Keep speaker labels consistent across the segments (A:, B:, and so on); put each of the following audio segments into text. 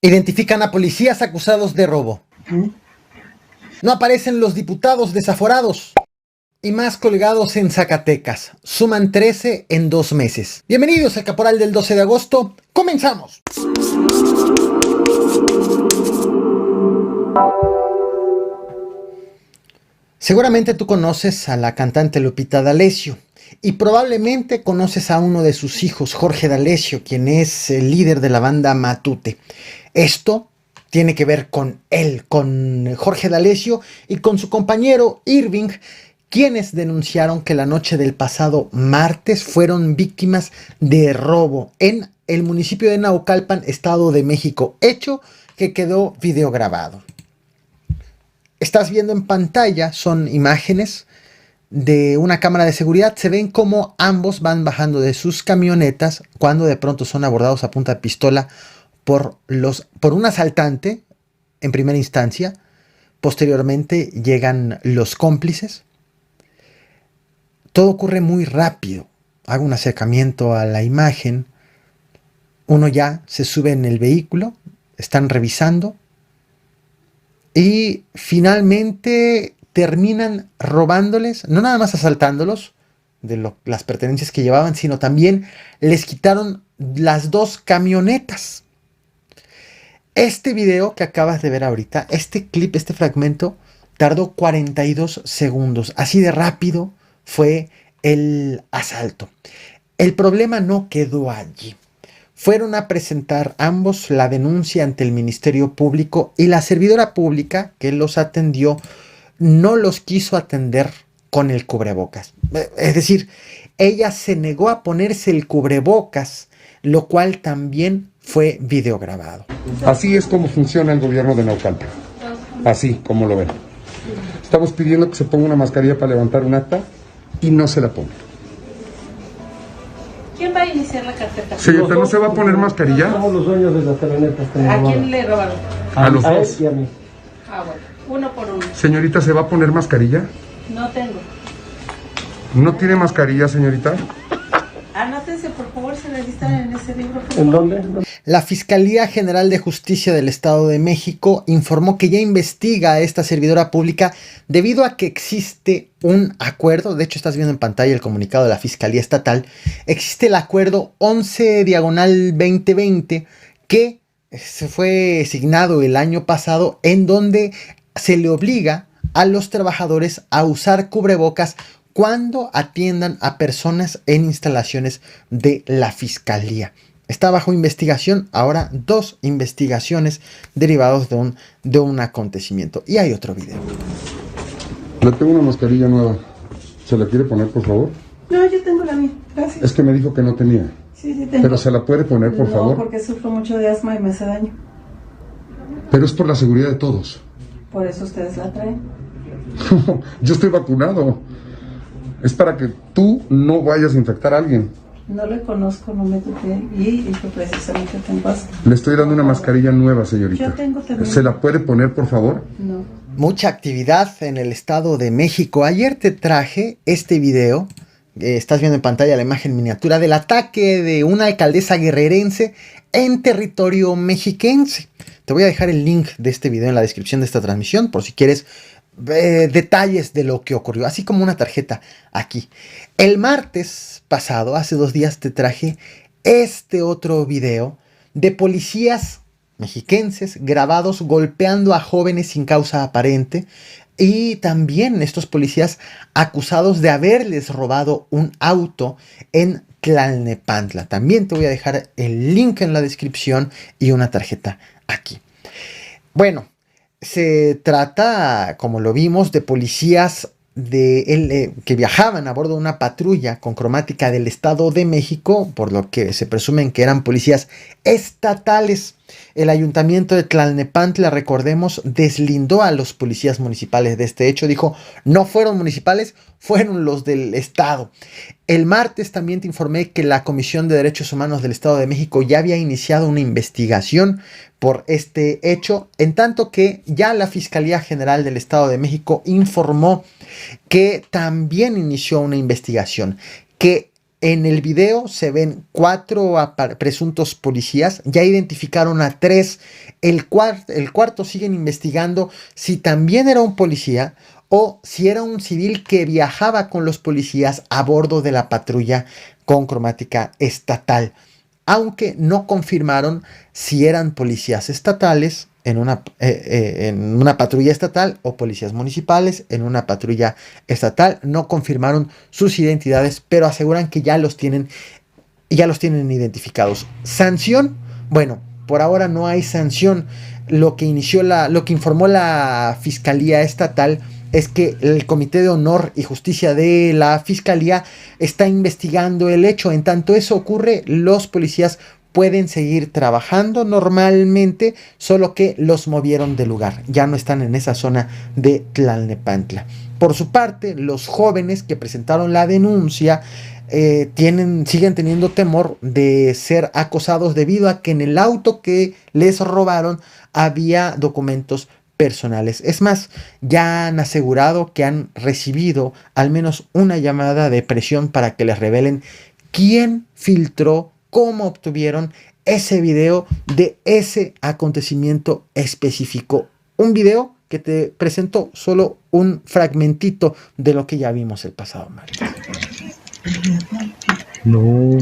A: Identifican a policías acusados de robo. No aparecen los diputados desaforados. Y más colgados en Zacatecas. Suman 13 en 2 meses. Bienvenidos al Caporal del 12 de agosto. ¡Comenzamos! Seguramente tú conoces a la cantante Lupita D'Alessio. Y probablemente conoces a uno de sus hijos, Jorge D'Alessio, quien es el líder de la banda Matute. Esto tiene que ver con él, con Jorge D'Alessio y con su compañero Irving, quienes denunciaron que la noche del pasado martes fueron víctimas de robo en el municipio de Naucalpan, Estado de México, hecho que quedó videograbado. Estás viendo en pantalla, son imágenes de una cámara de seguridad. Se ven como ambos van bajando de sus camionetas cuando de pronto son abordados a punta de pistola por un asaltante en primera instancia. Posteriormente llegan los cómplices. Todo ocurre muy rápido. Hago un acercamiento a la imagen. Uno ya se sube en el vehículo, están revisando y finalmente terminan robándoles, no nada más asaltándolos de las pertenencias que llevaban, sino también les quitaron las 2 camionetas. Este video que acabas de ver ahorita, este clip, este fragmento, tardó 42 segundos. Así de rápido fue el asalto. El problema no quedó allí. Fueron a presentar ambos la denuncia ante el Ministerio Público y la servidora pública que los atendió no los quiso atender con el cubrebocas. Es decir, ella se negó a ponerse el cubrebocas, lo cual también fue videograbado.
B: Así es como funciona el gobierno de Naucalpan. Así como lo ven. Estamos pidiendo que se ponga una mascarilla para levantar un acta y no se la ponga.
C: ¿Quién va a iniciar la carpeta?
B: Señorita, ¿no se va a poner mascarilla?
D: Somos los dueños de las camionetas.
C: ¿A quién le robaron?
B: A los
D: él
B: dos.
D: y a mí.
C: Ah, bueno, uno por uno.
B: Señorita, ¿se va a poner mascarilla?
C: No tengo.
B: ¿No tiene mascarilla, señorita?
C: Anótense, por favor, se registran en ese libro.
D: ¿En dónde?
A: La Fiscalía General de Justicia del Estado de México informó que ya investiga a esta servidora pública debido a que existe un acuerdo. De hecho, estás viendo en pantalla el comunicado de la Fiscalía Estatal. Existe el acuerdo 11/2020 que se fue signado el año pasado, en donde se le obliga a los trabajadores a usar cubrebocas cuando atiendan a personas en instalaciones de la Fiscalía. Está bajo investigación ahora 2 investigaciones derivados de un acontecimiento. Y hay otro video.
B: Le tengo una mascarilla nueva. ¿Se la quiere poner, por favor?
C: No, yo tengo la mía, gracias.
B: Es que me dijo que no tenía.
C: Sí, sí tengo.
B: Pero se la puede poner, por favor.
C: No, porque sufro mucho de asma y me hace daño.
B: Pero es por la seguridad de todos.
C: Por eso ustedes la traen.
B: Yo estoy vacunado. Es para que tú no vayas a infectar a alguien.
C: No le conozco, no me topé y yo precisamente tengo asma.
B: Le estoy dando una mascarilla nueva, señorita.
C: Yo tengo también.
B: ¿Se la puede poner, por favor?
C: No.
A: Mucha actividad en el Estado de México. Ayer te traje este video. Estás viendo en pantalla la imagen miniatura del ataque de una alcaldesa guerrerense en territorio mexiquense. Te voy a dejar el link de este video en la descripción de esta transmisión por si quieres detalles de lo que ocurrió, así como una tarjeta aquí. El martes pasado, hace 2 días, te traje este otro video de policías mexiquenses grabados golpeando a jóvenes sin causa aparente, y también estos policías acusados de haberles robado un auto en Tlalnepantla. También te voy a dejar el link en la descripción y una tarjeta aquí. Bueno, se trata, como lo vimos, de policías que viajaban a bordo de una patrulla con cromática del Estado de México, por lo que se presumen que eran policías estatales. El ayuntamiento de Tlalnepantla, recordemos, deslindó a los policías municipales de este hecho. Dijo, no fueron municipales, fueron los del Estado. El martes también te informé que la Comisión de Derechos Humanos del Estado de México ya había iniciado una investigación por este hecho, en tanto que ya la Fiscalía General del Estado de México informó que también inició una investigación, que En el video se ven 4 presuntos policías, ya identificaron a 3, el cuarto siguen investigando si también era un policía o si era un civil que viajaba con los policías a bordo de la patrulla con cromática estatal, aunque no confirmaron si eran policías estatales en una patrulla estatal o policías municipales en una patrulla estatal. No confirmaron sus identidades, pero aseguran que ya los tienen identificados. ¿Sanción? Bueno, por ahora no hay sanción. Lo que informó la Fiscalía Estatal es que el Comité de Honor y Justicia de la Fiscalía está investigando el hecho. En tanto eso ocurre, los policías pueden seguir trabajando normalmente, solo que los movieron de lugar. Ya no están en esa zona de Tlalnepantla. Por su parte, los jóvenes que presentaron la denuncia siguen teniendo temor de ser acosados debido a que en el auto que les robaron había documentos personales. Es más, ya han asegurado que han recibido al menos una llamada de presión para que les revelen quién filtró, cómo obtuvieron ese video de ese acontecimiento específico. Un video que te presento solo un fragmentito de lo que ya vimos el pasado martes.
D: No.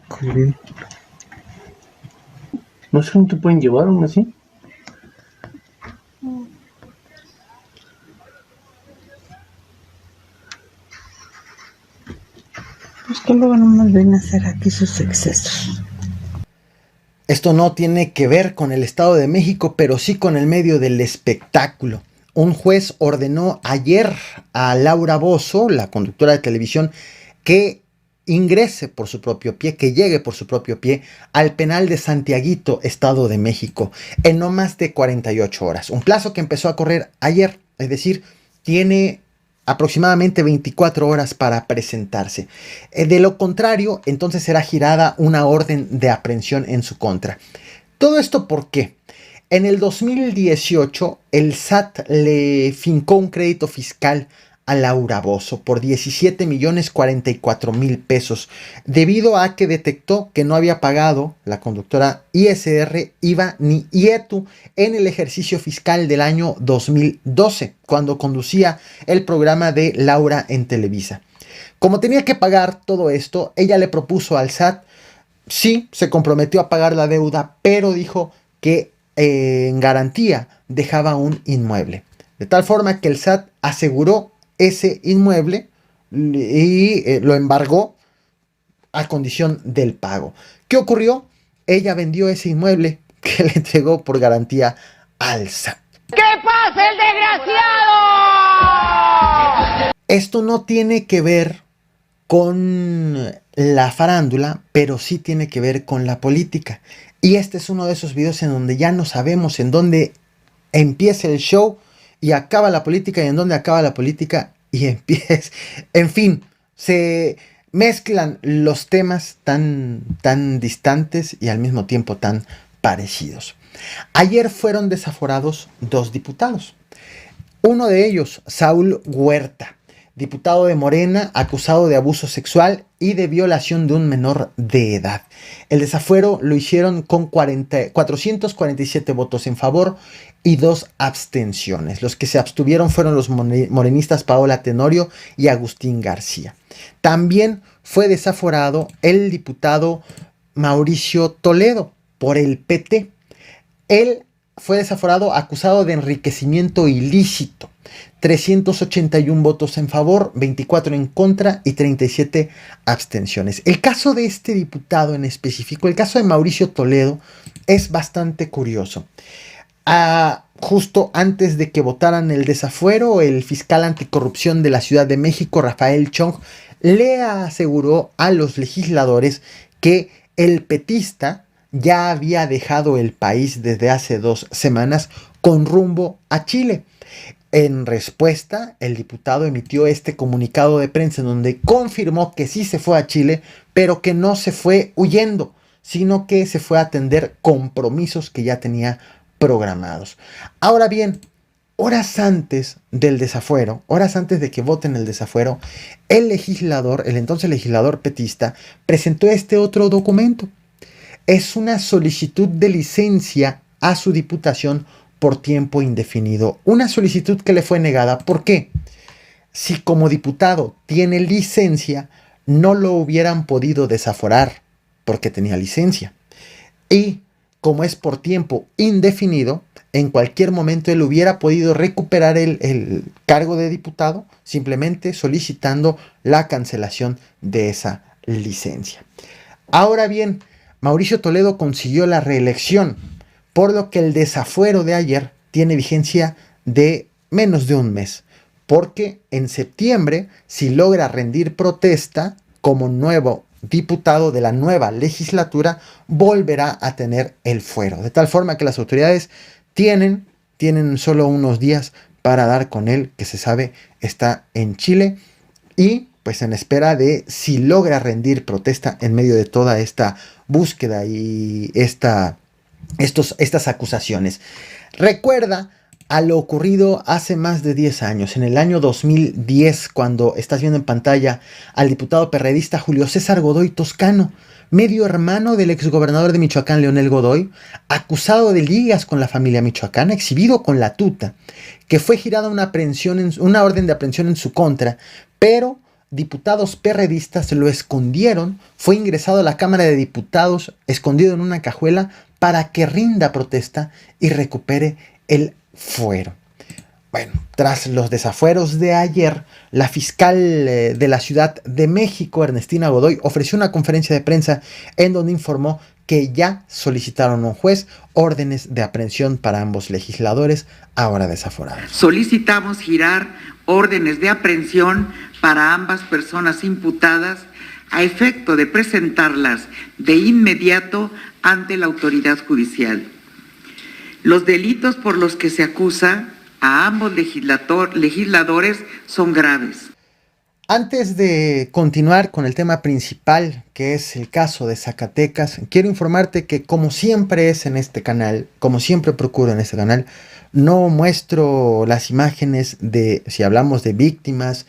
D: Okay. No sé, ¿no te pueden llevar aún así?
C: Pues que luego no nos ven a hacer aquí sus excesos.
A: Esto no tiene que ver con el Estado de México, pero sí con el medio del espectáculo. Un juez ordenó ayer a Laura Bozzo, la conductora de televisión, que ingrese por su propio pie, que llegue por su propio pie al penal de Santiaguito, Estado de México, en no más de 48 horas. Un plazo que empezó a correr ayer, es decir, tiene aproximadamente 24 horas para presentarse. De lo contrario, entonces será girada una orden de aprehensión en su contra. ¿Todo esto por qué? En el 2018, el SAT le fincó un crédito fiscal a Laura Bozzo por 17,044,000 pesos, debido a que detectó que no había pagado la conductora ISR, IVA ni IETU en el ejercicio fiscal del año 2012, cuando conducía el programa de Laura en Televisa. Como tenía que pagar todo esto, ella le propuso al SAT, sí, se comprometió a pagar la deuda, pero dijo que en garantía dejaba un inmueble. De tal forma que el SAT aseguró ese inmueble y lo embargó a condición del pago. ¿Qué ocurrió? Ella vendió ese inmueble que le entregó por garantía al SAT.
E: ¡Que pase el desgraciado!
A: Esto no tiene que ver con la farándula, pero sí tiene que ver con la política. Y este es uno de esos videos en donde ya no sabemos en dónde empieza el show y acaba la política y en dónde acaba la política y empieza. En fin, se mezclan los temas tan distantes y al mismo tiempo tan parecidos. Ayer fueron desaforados 2 diputados. Uno de ellos, Saúl Huerta, diputado de Morena, acusado de abuso sexual y de violación de un menor de edad. El desafuero lo hicieron con 447 votos en favor y 2 abstenciones. Los que se abstuvieron fueron los morenistas Paola Tenorio y Agustín García. También fue desaforado el diputado Mauricio Toledo por el PT. Él fue desaforado acusado de enriquecimiento ilícito. 381 votos en favor, 24 en contra y 37 abstenciones. El caso de este diputado en específico, el caso de Mauricio Toledo, es bastante curioso. Justo antes de que votaran el desafuero, el fiscal anticorrupción de la Ciudad de México, Rafael Chong, le aseguró a los legisladores que el petista ya había dejado el país desde hace 2 semanas con rumbo a Chile. En respuesta, el diputado emitió este comunicado de prensa en donde confirmó que sí se fue a Chile, pero que no se fue huyendo, sino que se fue a atender compromisos que ya tenía programados. Ahora bien, horas antes del desafuero, horas antes de que voten el desafuero, el entonces legislador petista, presentó este otro documento. Es una solicitud de licencia a su diputación por tiempo indefinido. Una solicitud que le fue negada. ¿Por qué? Si como diputado tiene licencia, no lo hubieran podido desaforar porque tenía licencia. Y como es por tiempo indefinido, en cualquier momento él hubiera podido recuperar el cargo de diputado simplemente solicitando la cancelación de esa licencia. Ahora bien, Mauricio Toledo consiguió la reelección, por lo que el desafuero de ayer tiene vigencia de menos de un mes, porque en septiembre, si logra rendir protesta como nuevo diputado de la nueva legislatura, volverá a tener el fuero, de tal forma que las autoridades tienen solo unos días para dar con él, que se sabe está en Chile, y pues en espera de si logra rendir protesta en medio de toda esta búsqueda y estas acusaciones. Recuerda a lo ocurrido hace más de 10 años, en el año 2010, cuando estás viendo en pantalla al diputado perredista Julio César Godoy Toscano, medio hermano del exgobernador de Michoacán, Leonel Godoy, acusado de ligas con la familia michoacana, exhibido con la tuta, que fue girada una orden de aprehensión en su contra, pero diputados perredistas lo escondieron, fue ingresado a la Cámara de Diputados, escondido en una cajuela, para que rinda protesta y recupere el fuero. Bueno, tras los desafueros de ayer, la fiscal de la Ciudad de México, Ernestina Godoy, ofreció una conferencia de prensa en donde informó que ya solicitaron a un juez órdenes de aprehensión para ambos legisladores, ahora desaforados.
F: Solicitamos girar órdenes de aprehensión para ambas personas imputadas a efecto de presentarlas de inmediato ante la autoridad judicial. Los delitos por los que se acusa a ambos legisladores son graves.
A: Antes de continuar con el tema principal, que es el caso de Zacatecas, quiero informarte que, como siempre es en este canal, como siempre procuro en este canal, no muestro las imágenes de, si hablamos de víctimas,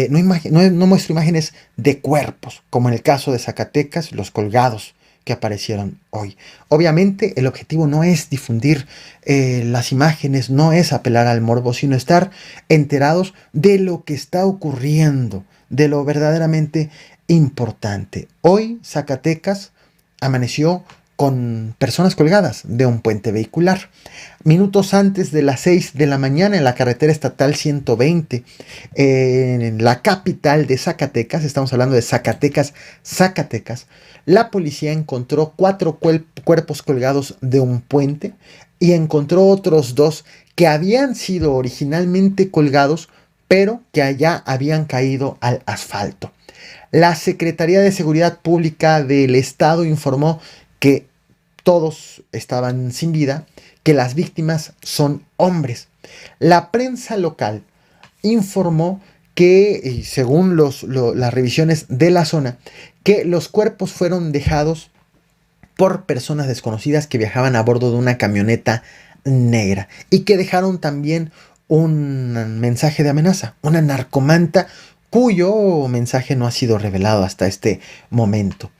A: no muestro imágenes de cuerpos, como en el caso de Zacatecas, los colgados que aparecieron hoy. Obviamente el objetivo no es difundir las imágenes, no es apelar al morbo, sino estar enterados de lo que está ocurriendo, de lo verdaderamente importante. Hoy Zacatecas amaneció con personas colgadas de un puente vehicular. Minutos antes de las 6 de la mañana, en la carretera estatal 120, en la capital de Zacatecas, estamos hablando de Zacatecas, la policía encontró 4 cuerpos colgados de un puente y encontró otros 2 que habían sido originalmente colgados, pero que allá habían caído al asfalto. La Secretaría de Seguridad Pública del Estado informó que todos estaban sin vida, que las víctimas son hombres. La prensa local informó que, según las revisiones de la zona, que los cuerpos fueron dejados por personas desconocidas que viajaban a bordo de una camioneta negra y que dejaron también un mensaje de amenaza, una narcomanta cuyo mensaje no ha sido revelado hasta este momento.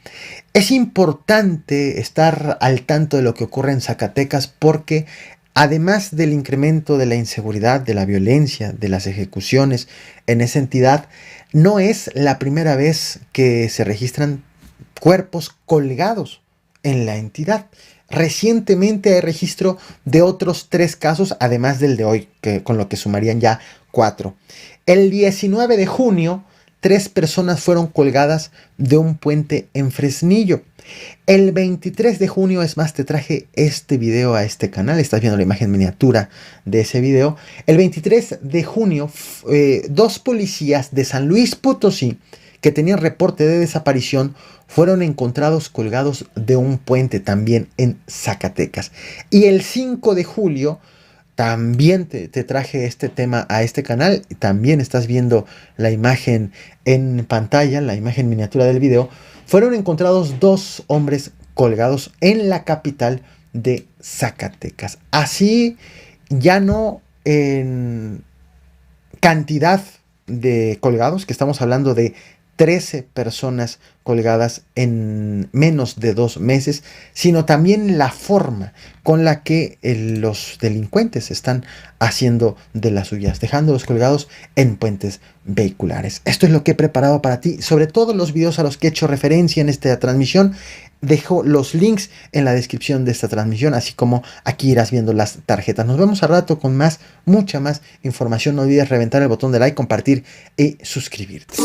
A: Es importante estar al tanto de lo que ocurre en Zacatecas porque, además del incremento de la inseguridad, de la violencia, de las ejecuciones en esa entidad, no es la primera vez que se registran cuerpos colgados en la entidad. Recientemente hay registro de otros 3 casos, además del de hoy, con lo que sumarían ya 4. El 19 de junio, 3 personas fueron colgadas de un puente en Fresnillo. El 23 de junio, es más, te traje este video a este canal, estás viendo la imagen miniatura de ese video. El 23 de junio, 2 policías de San Luis Potosí que tenían reporte de desaparición fueron encontrados colgados de un puente también en Zacatecas. Y el 5 de julio, también te traje este tema a este canal, también estás viendo la imagen en pantalla, la imagen miniatura del video. Fueron encontrados 2 hombres colgados en la capital de Zacatecas. Así ya no en cantidad de colgados, que estamos hablando de 13 personas colgadas en menos de 2 meses, sino también la forma con la que los delincuentes están haciendo de las suyas, dejándolos colgados en puentes vehiculares. Esto es lo que he preparado para ti, sobre todo los videos a los que he hecho referencia en esta transmisión. Dejo los links en la descripción de esta transmisión, así como aquí irás viendo las tarjetas. Nos vemos al rato con mucha más información. No olvides reventar el botón de like, compartir y suscribirte.